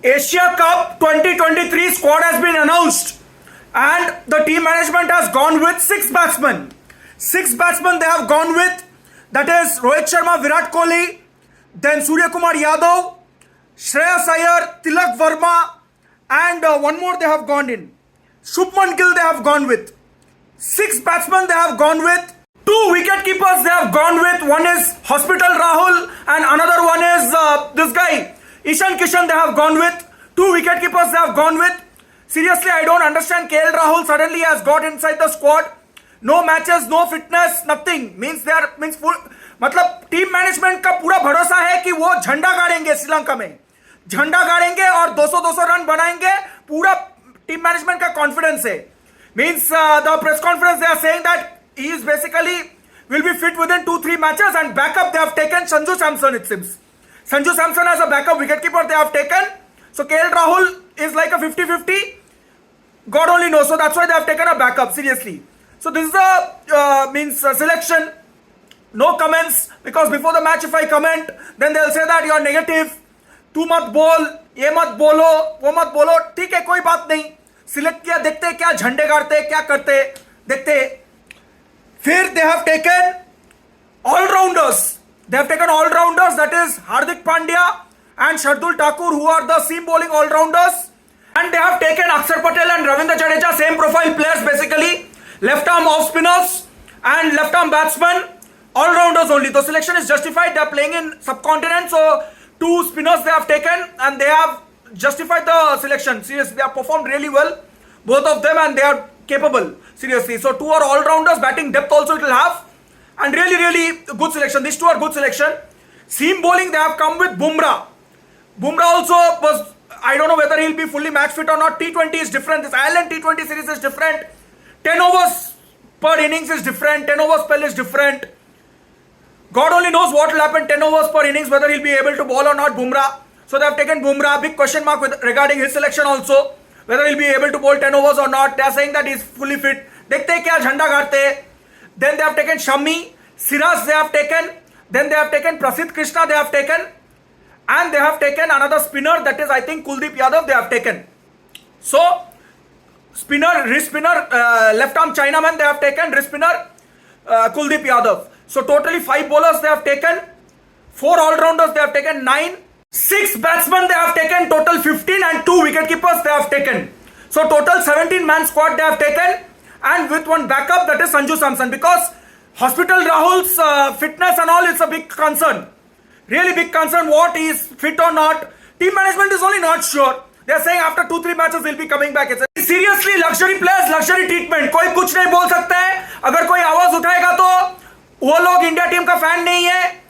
Asia Cup 2023 squad has been announced, and the team management has gone with six batsmen. Six batsmen they have gone with. That is Rohit Sharma, Virat Kohli, then Surya Kumar Yadav, Shreyas Iyer, Tilak Verma, and one more they have gone in. Shubman Gill they have gone with. Six batsmen they have gone with. Two wicket keepers they have gone with. One is Hospital Rahul and another one is this guy Ishan Kishan they have gone with. Two wicket keepers they have gone with. Seriously, I don't understand. KL Rahul suddenly has got inside the squad. No matches, no fitness, nothing. Means full. मतलब team management का पूरा भरोसा है कि वो झंडा गाड़ेंगे श्रीलंका में, झंडा गाड़ेंगे और 200-200 रन बनाएंगे. पूरा टीम मैनेजमेंट का कॉन्फिडेंस है. Means the press conference they are saying that he is basically will be fit within 2-3 matches, and backup they have taken Sanju Samson, it seems. Sanju Samson as a backup wicketkeeper they have taken. So KL Rahul is like a 50-50. God only knows. So that's why they have taken a backup, seriously. So this is the selection. No comments, because before the match if I comment then they'll say that you are negative. तू मत बोल, ये मत बोलो, वो मत बोलो. ठीक है, कोई बात नहीं. सिलेक्ट किया, देखते क्या झंडे गाड़ते क्या करते देखते. फिर they have taken all-rounders. They have taken all-rounders, that is Hardik Pandya and Shardul Thakur, who are the seam bowling all-rounders. And they have taken Akshar Patel and Ravindra Jadeja, same profile players basically. Left arm off spinners and left arm batsmen. All-rounders only. The selection is justified. They are playing in subcontinent, so two spinners they have taken and they have justified the selection. Seriously, they have performed really well, both of them, and they are capable. Seriously, so two are all-rounders. Batting depth also it will have, and really good selection. These two are good selection. Seam bowling they have come with Bumrah. Bumrah also was, I don't know whether he will be fully match fit or not. T20 is different. This Ireland T20 series is different. 10 overs per innings is different. 10 overs spell is different. God only knows what will happen 10 overs per innings, whether he'll be able to bowl or not, Bumrah. So they have taken Bumrah. Big question mark regarding his selection also, whether he'll be able to bowl 10 overs or not. They are saying that he's fully fit. Dekhte kya jhanda gaarte. Then they have taken Shami, Siraj they have taken. Then they have taken Prasidh Krishna they have taken. And they have taken another spinner, that is I think Kuldeep Yadav they have taken. So spinner, wrist spinner, left arm Chinaman they have taken, wrist spinner Kuldeep Yadav. So totally 5 bowlers they have taken, 4 all-rounders they have taken, 9, 6 batsmen they have taken, total 15, and 2 wicket keepers they have taken. So total 17-man squad they have taken, and with one backup, that is Sanju Samson, because Hospital Rahul's fitness and all is a big concern. Really big concern, what he is fit or not. Team management is only not sure. They are saying after 2-3 matches he'll be coming back. It's seriously luxury players, luxury treatment. कोई कुछ नहीं बोल सकता है. अगर कोई आवाज उठाएगा तो वो लोग इंडिया टीम का फैन नहीं है.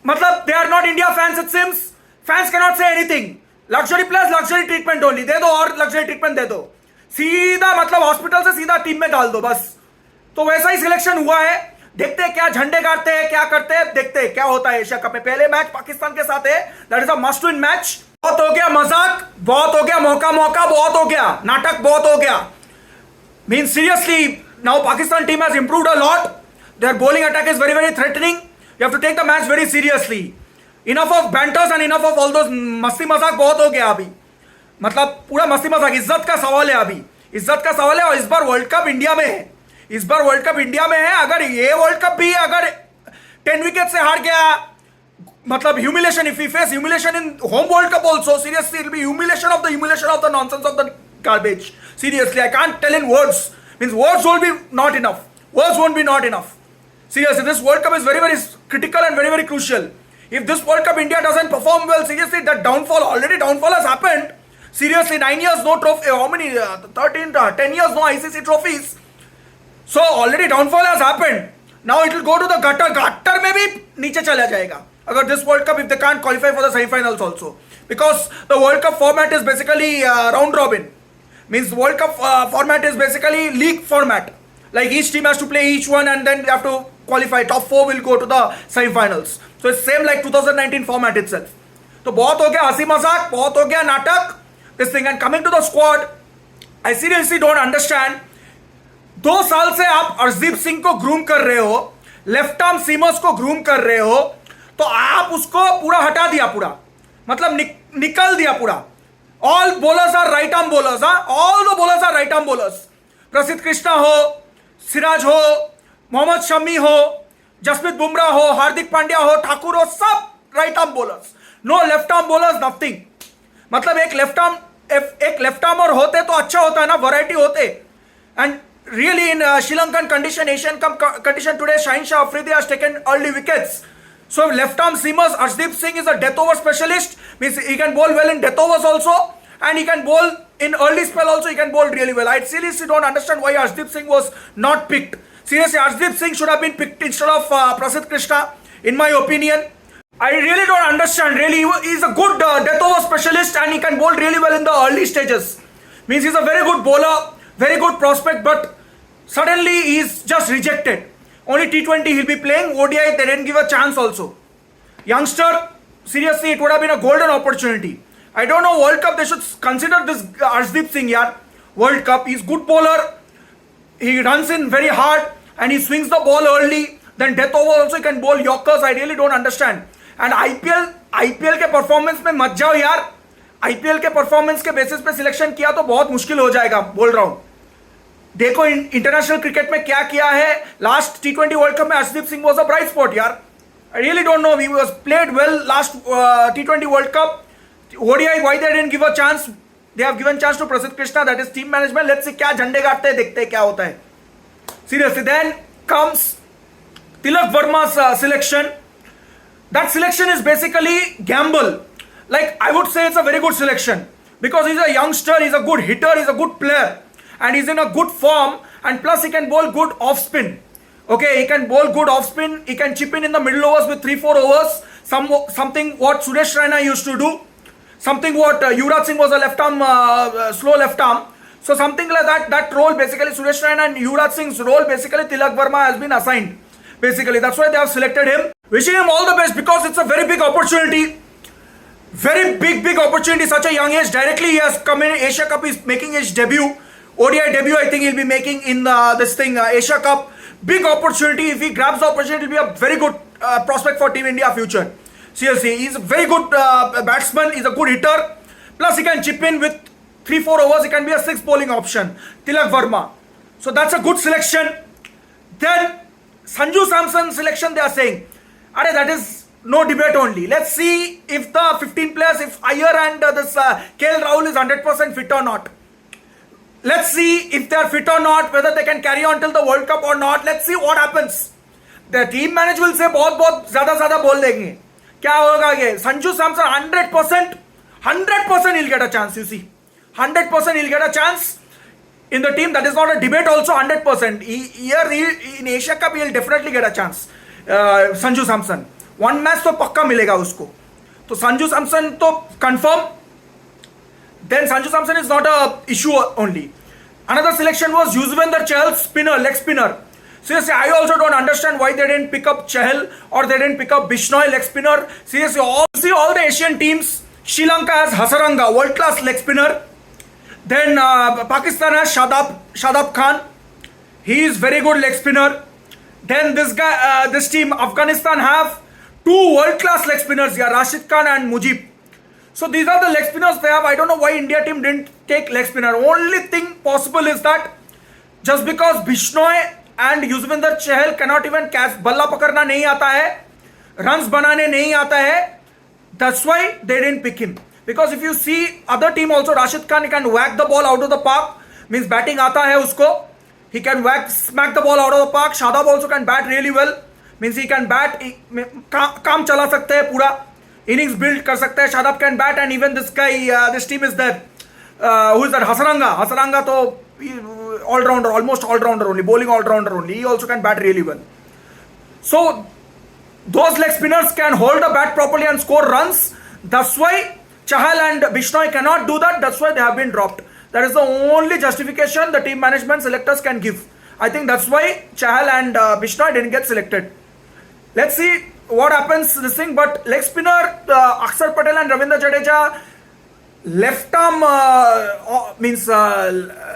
मतलब they are not India fans it seems. Fans cannot say anything. Luxury players, luxury treatment only. दे दो और luxury treatment दे दो. सीधा मतलब हॉस्पिटल से सीधा टीम में डाल दो बस. तो वैसा ही सिलेक्शन हुआ है. देखते हैं क्या झंडे गाड़ते हैं, क्या करते हैं, देखते हैं क्या होता है एशिया कप में. पहले मैच पाकिस्तान के साथ है. That is a must win match. बहुत हो गया मजाक, बहुत हो गया मौका बहुत हो गया, नाटक बहुत हो गया. Mean seriously now Pakistan team has improved a lot. Their bowling attack is very threatening. You have to take the match very seriously. Enough of banters and enough of all those मस्ती मजाक बहुत हो गया अभी. मतलब पूरा मस्ती मजाक. इज्जत का सवाल है अभी, इज्जत का सवाल है. और इस बार वर्ल्ड कप इंडिया में है, इस बार वर्ल्ड कप इंडिया में है. अगर ये वर्ल्ड कप भी अगर 10 विकेट से हार गया, मतलब humiliation, if we face humiliation in home world cup also, seriously it will be humiliation of the nonsense of the garbage. Seriously, I can't tell in words. Means words won't be not enough. Words won't be not enough. Seriously, this world cup is very critical and very crucial. If this world cup India doesn't perform well, seriously that downfall has happened. Seriously, 9 years no trophy, how many 10 years no ICC trophies. So already downfall has happened. Now it will go to the gutter में भी नीचे चला जाएगा अगर this World Cup, if they can't qualify for the semi-finals also, because the World Cup format is basically round robin. Means the World Cup format is basically league format. Like each team has to play each one and then they have to qualify. Top 4 will go to the semi-finals. So it's same like 2019 format itself. तो बहुत हो गया हंसी मजाक, बहुत हो गया नाटक. This thing. And coming to the squad, I seriously don't understand. 2 साल से आप अर्शदीप सिंह को ग्रूम कर रहे हो, लेफ्ट आर्म सीमर्स को ग्रूम कर रहे हो, तो आप उसको पूरा हटा दिया, पूरा मतलब निकल दिया पूरा. All bowlers are right arm bowlers. All the bowlers are right arm bowlers. Prasidh Krishna ho, Siraj ho, Mohammad Shami ho, Jasprit Bumrah ho, Hardik Pandya ho, Thakur ho, सब right arm bowlers. No left arm bowlers, nothing. मतलब एक left armour होते तो अच्छा होता है ना, variety होते. And really in Sri Lankan condition, Asian condition today, Shaheen Shah Afridi has taken early wickets. So left arm seamers, Arshdeep Singh is a death over specialist, means he can bowl well in death overs also, and he can bowl in early spell also, he can bowl really well. I seriously don't understand why Arshdeep Singh was not picked. Seriously, Arshdeep Singh should have been picked instead of Prasidh Krishna, in my opinion. I really don't understand. Really, he's a good death over specialist and he can bowl really well in the early stages. Means he's a very good bowler, very good prospect, but suddenly he's just rejected. Only T20 he'll be playing. ODI they didn't give a chance also. Youngster, seriously, it would have been a golden opportunity. I don't know, World Cup they should consider this Arshdeep Singh yaar. World Cup, he's good bowler. He runs in very hard and he swings the ball early. Then death over also he can bowl Yorkers. I really don't understand. And IPL के performance में मत जाओ यार. IPL के performance के basis पे selection किया तो बहुत मुश्किल हो जाएगा, बोल रहा हूं. देखो इंटरनेशनल क्रिकेट में क्या किया है. लास्ट T20 वर्ल्ड कप में Arshdeep Singh was a bright spot यार. I really don't know. He was played well last T20 World Cup. ODI, why they didn't give a chance? They have given chance to Prasidh Krishna. That is team management. Let's see क्या झंडे गाड़ते हैं, देखते हैं क्या होता है. Seriously, then comes Tilak Verma's selection. That selection is basically gamble. Like I would say it's a very good selection because he's a youngster, he's a good hitter, he's a good player and he's in a good form, and plus he can bowl good off spin. Okay, he can bowl good off spin, he can chip in the middle overs with 3-4 overs, something what Suresh Raina used to do, something what Yuvraj Singh was a left arm, slow left arm. So something like that role basically Suresh Raina and Yuvraj Singh's role basically Tilak Verma has been assigned. Basically, that's why they have selected him. Wishing him all the best because it's a very big opportunity. Very big opportunity. Such a young age. Directly he has come in Asia Cup. He's making his debut. ODI debut I think he'll be making in Asia Cup. Big opportunity. If he grabs the opportunity, it'll be a very good prospect for Team India future. Seriously, he's a very good batsman. He's a good hitter. Plus he can chip in with 3-4 overs. He can be a 6 bowling option. Tilak Verma. So that's a good selection. Then Sanju Samson selection they are saying. That is no debate only. Let's see if the 15 players, if Iyer and this KL Rahul is 100% fit or not. Let's see if they are fit or not, whether they can carry on till the World Cup or not. Let's see what happens. The team manager will say बहुत ज़्यादा बोल देंगे. क्या होगा ये? Sanju Samson 100% he'll get a chance, you see. 100% he'll get a chance in the team. That is not a debate also, 100%. Here in Asia Cup he'll definitely get a chance. Sanju Samson 1 match तो पक्का मिलेगा उसको. तो संजू सैमसन तो confirm. Then Sanju Samson is not a issue only. Another selection was Yuzvendra Chahal, spinner, leg spinner. Seriously, I also don't understand why they didn't pick up Chahal or they didn't pick up Bishnoi, leg spinner. Seriously, all the Asian teams. Sri Lanka has Hasaranga, world class leg spinner. Then Pakistan has Shadab Khan. He is very good leg spinner. Then this team, Afghanistan have 2 world-class leg spinners here, Rashid Khan and Mujib. So these are the leg spinners they have. I don't know why India team didn't take leg spinner. Only thing possible is that just because Bishnoi and Yuzvendra Chahal cannot even catch, balla pakarna nahi aata hai, runs banane nahi aata hai, that's why they didn't pick him. Because if you see other team also, Rashid Khan can whack the ball out of the park, means batting aata hai usko. He can smack the ball out of the park. Shadab also can bat really well. Means he can bat. काम चला सकते हैं पूरा. Innings build कर सकते हैं. Shadab can bat and even this guy, this team is there. Who is that? Hasaranga तो all-rounder, almost all-rounder only. Bowling all-rounder only. He also can bat really well. So those leg spinners can hold the bat properly and score runs. That's why Chahal and Bishnoi cannot do that. That's why they have been dropped. That is the only justification the team management selectors can give. I think that's why Chahal and Bishnoi didn't get selected. Let's see what happens this thing. But leg spinner Akshar Patel and Ravindra Jadeja, left arm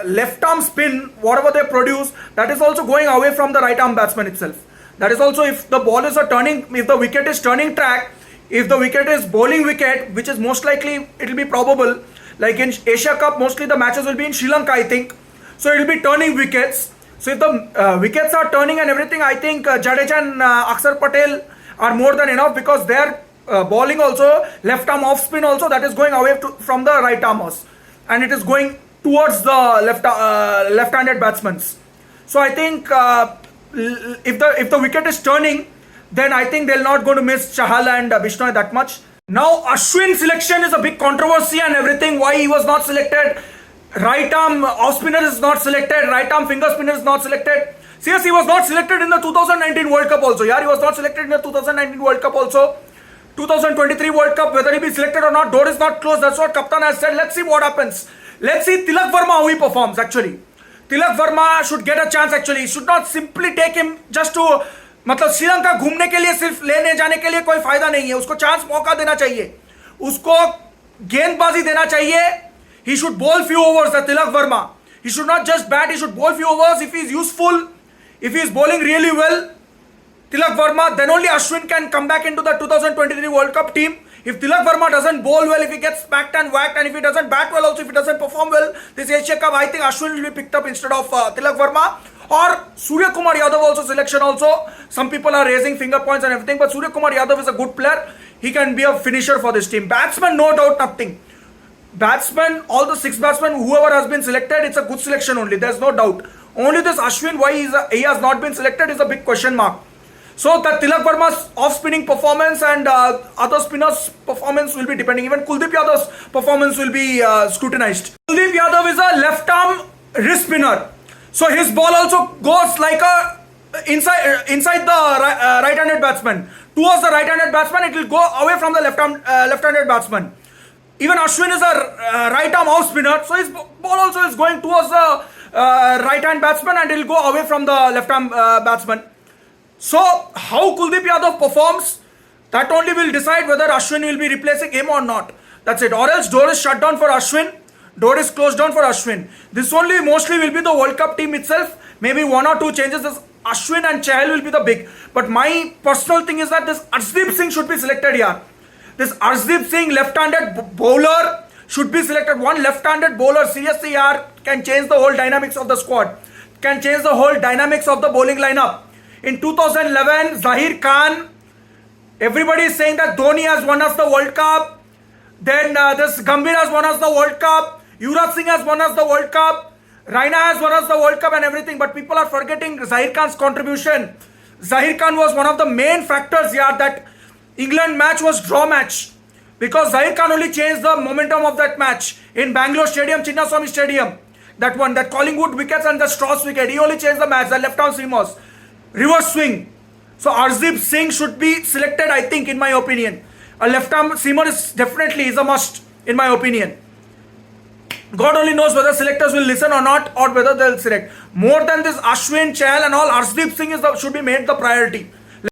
left arm spin, whatever they produce, that is also going away from the right arm batsman itself. That is also, if the ball is if the wicket is turning track, if the wicket is bowling wicket, which is most likely, it will be probable. Like in Asia Cup, mostly the matches will be in Sri Lanka, I think. So it will be turning wickets. So if the wickets are turning and everything, I think Jadeja and Akshar Patel are more than enough, because their bowling also, left arm off spin also, that is going away from the right armers, and it is going towards the left-handed batsmen. So I think if the wicket is turning, then I think they're not going to miss Chahal and Bishnoi that much. Now Ashwin selection is a big controversy and everything. Why he was not selected? Right arm off spinner is not selected. Right arm finger spinner is not selected. Seriously, he was not selected in the 2019 World Cup also. Yeah, he was not selected in the 2019 World Cup also. 2023 World Cup, whether he be selected or not, door is not closed. That's what Kaptan has said. Let's see what happens. Let's see Tilak Verma how he performs actually. Tilak Verma should get a chance actually. He should not simply take him just to, मतलब श्रीलंका घूमने के लिए, सिर्फ लेने जाने के लिए कोई फायदा नहीं है. उसको चांस मौका देना चाहिए, उसको गेंदबाजी देना चाहिए. He should bowl few overs, the Tilak Verma. He should not just bat, he should bowl few overs. If he is useful, if he is bowling really well, Tilak Verma, then only Ashwin can come back into the 2023 World Cup team. If Tilak Verma doesn't bowl well, if he gets smacked and whacked, and if he doesn't bat well also, if he doesn't perform well, this Asia Cup, I think Ashwin will be picked up instead of Tilak Verma. Or Surya Kumar Yadav also selection also. Some people are raising finger points and everything, but Surya Kumar Yadav is a good player. He can be a finisher for this team. Batsman, no doubt, nothing. Batsmen, all the 6 batsmen, whoever has been selected, it's a good selection only. There's no doubt. Only this Ashwin, why he has not been selected, is a big question mark. So that Tilak Verma's off-spinning performance and other spinners' performance will be depending. Even Kuldeep Yadav's performance will be scrutinized. Kuldeep Yadav is a left-arm wrist spinner. So his ball also goes like a inside the right-handed batsman. Towards the right-handed batsman, it will go away from the left-handed batsman. Even Ashwin is a right-arm off spinner, so his ball also is going towards the right-hand batsman and it will go away from the left-arm batsman. So how Kuldeep Yadav performs, that only will decide whether Ashwin will be replacing him or not. That's it. Or else door is shut down for Ashwin. Door is closed down for Ashwin. This only mostly will be the World Cup team itself. Maybe 1 or 2 changes. This Ashwin and Chahal will be the big. But my personal thing is that this Arshdeep Singh should be selected here. This Arshdeep Singh left-handed bowler should be selected. One left-handed bowler seriously here can change the whole dynamics of the squad. Can change the whole dynamics of the bowling lineup. In 2011, Zahir Khan, everybody is saying that Dhoni has won us the World Cup. Then this Gambhir has won us the World Cup. Yuvraj Singh has won us the World Cup. Raina has won us the World Cup and everything. But people are forgetting Zahir Khan's contribution. Zahir Khan was one of the main factors here that England match was draw match. Because Zahir Khan only changed the momentum of that match. In Bangalore Stadium, Chinnaswamy Stadium. That one, that Collingwood wickets and the Strauss wicket. He only changed the match, the left arm seamers. Reverse swing. So Arshdeep Singh should be selected, I think, in my opinion. A left arm seamer is definitely a must, in my opinion. God only knows whether selectors will listen or not, or whether they'll select. More than this Ashwin, Chahal and all, Arshdeep Singh should be made the priority.